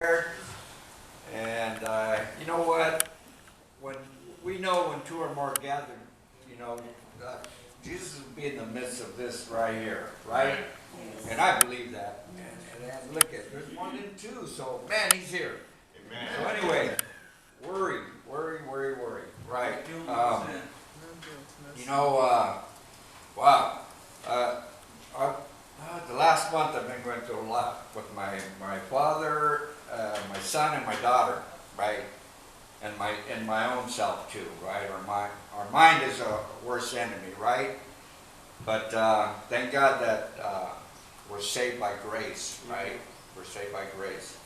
And you know what? When we know when two or more gathered, uh, Jesus will be in the midst of this right here, right? And I believe that. And look at, there's one and two, so man, he's here. Amen. So anyway, worry, right? You know, wow. The last month I've been going through a lot with my father, my son, and my daughter, right? And my own self too, right? Our mind is a worst enemy, right? But thank God that we're saved by grace, right? We're saved by grace.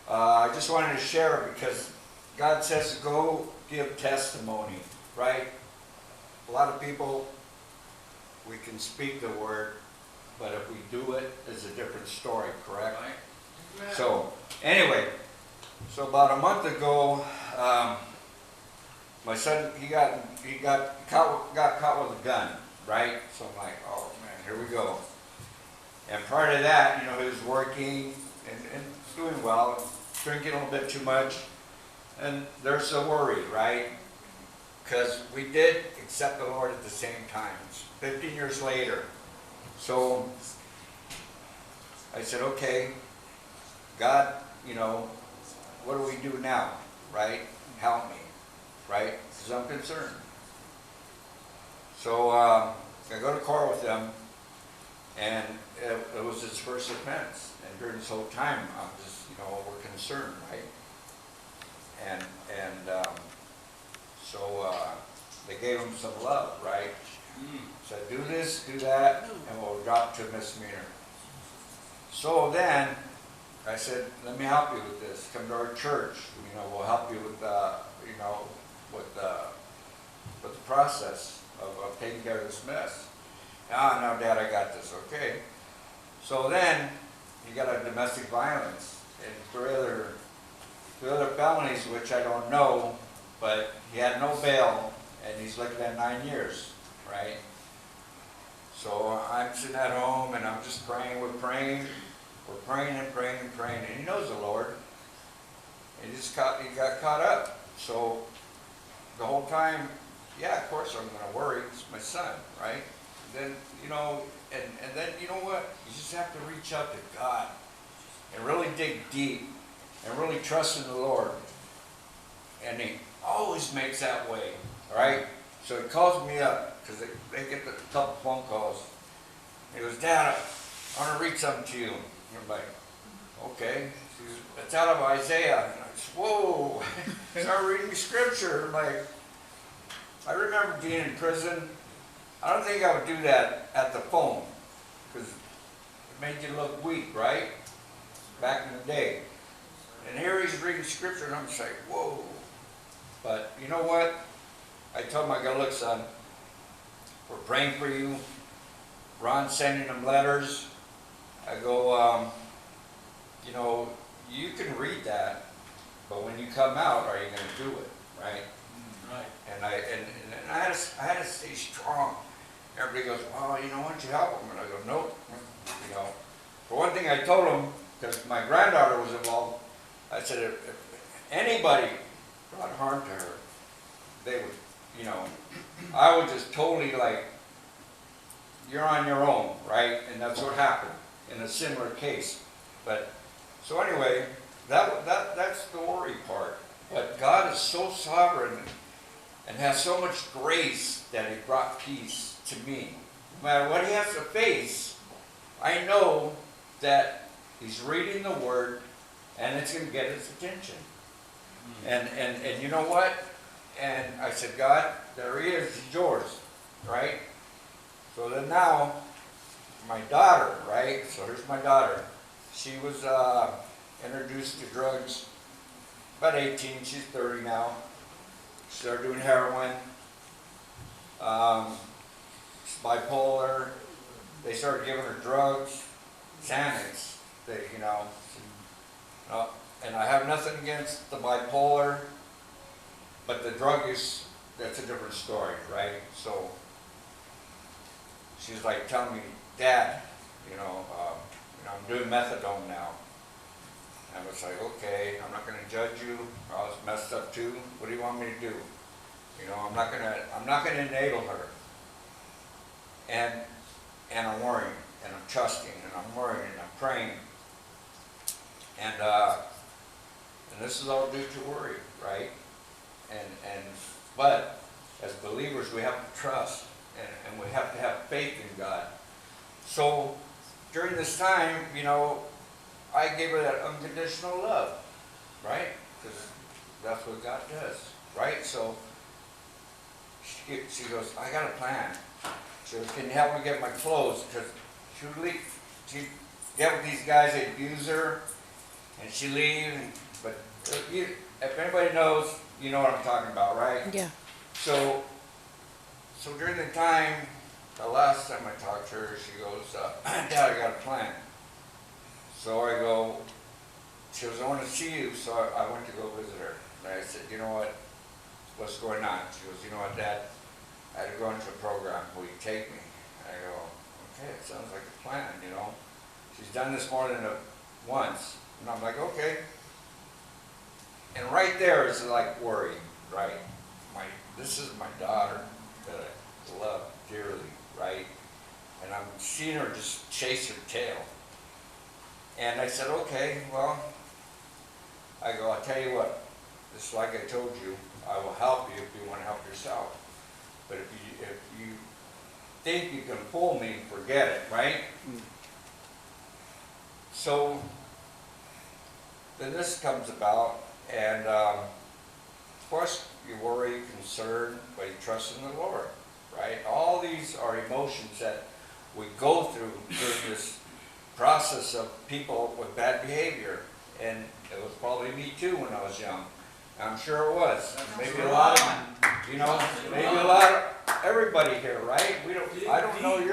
I just wanted to share it because God says to go give testimony, right? A lot of people, we can speak the word, but if we do it, it's a different story, correct? Right. So, anyway, so about a month ago, my son, he got caught with a gun, right? So I'm like, oh man, here we go. And prior to that, he was working and doing well, drinking a little bit too much, and there's a worry, right? Because we did accept the Lord at the same time. It's 15 years later. So I said, okay, God, what do we do now, right? Help me, right? Because I'm concerned. So I go to court with them, and it was his first offense. And during this whole time, I'm just, we're concerned, right? So they gave him some love, right? Said, do this, do that, and we'll drop to misdemeanor. So then, I said, let me help you with this. Come to our church. We'll help you with, with the process of taking care of this mess. No, Dad, I got this. Okay. So then, he got a domestic violence and three other felonies, which I don't know, but he had no bail, and he's looking at 9 years, right? So I'm sitting at home, and I'm just praying. We're praying and praying, and he knows the Lord. And he got caught up. So the whole time, yeah, of course I'm going to worry. It's my son, right? And then, and then you know what? You just have to reach out to God and really dig deep and really trust in the Lord. And he always makes that way, all right? So he calls me up because they get a couple phone calls. He goes, Dad, I want to read something to you. And I'm like, okay. It's out of Isaiah. And I said, whoa. Start reading scripture. I'm like, I remember being in prison. I don't think I would do that at the phone because it made you look weak, right? Back in the day. And here he's reading scripture, and I'm just like, whoa. But you know what? I told him, I go, look, son, we're praying for you. Ron's sending him letters. I go, you can read that, but when you come out, are you going to do it, right? Right. And I had to stay strong. Everybody goes, well, why don't you help him? And I go, nope. For one thing, I told him, because my granddaughter was involved, I said, if anybody brought harm to her, they would, I would just totally you're on your own, right? And that's what happened in a similar case. But, so anyway, that's the worry part. But God is so sovereign and has so much grace that he brought peace to me. No matter what he has to face, I know that he's reading the word and it's going to get his attention. And you know what? And I said, God, there he is, he's yours, right? So then now, my daughter, right? So here's my daughter. She was introduced to drugs about 18. She's 30 now. She started doing heroin. She's bipolar. They started giving her drugs, Xanax. And I have nothing against the bipolar, but the drug use, that's a different story, right? So she's like telling me, Dad, I'm doing methadone now. I was like, okay, I'm not gonna judge you, I was messed up too, what do you want me to do? You know, I'm not gonna enable her. And I'm worrying, and I'm trusting, and I'm worrying, and I'm praying. And this is all due to worry, right? But as believers, we have to trust, and we have to have faith in God. So during this time, you know, I gave her that unconditional love, right? Because that's what God does, right? So she goes, I got a plan. She goes, can you help me get my clothes? Because she'd get with these guys, they abuse her, and she leave. But if anybody knows, you know what I'm talking about, right? Yeah. So during the time, the last time I talked to her, she goes, Dad, I got a plan. So I go, she goes, I want to see you. So I went to go visit her. And I said, you know what? What's going on? She goes, you know what, Dad? I had to go into a program. Will you take me? I go, okay, it sounds like a plan, you know. She's done this more than once. And I'm like, okay. And right there is like worry, right? This is my daughter that I love dearly, right? And I'm seeing her just chase her tail. And I said, okay, well, I go, I'll tell you what, it's like I told you, I will help you if you want to help yourself. But if you think you can fool me, forget it, right? So then this comes about, and of course you worry, concern, but you trust in the Lord, right? All these are emotions that we go through during this process of people with bad behavior, and it was probably me too when I was young. I'm sure it was. Maybe a lot of, you know, maybe a lot of everybody here, right? I don't know your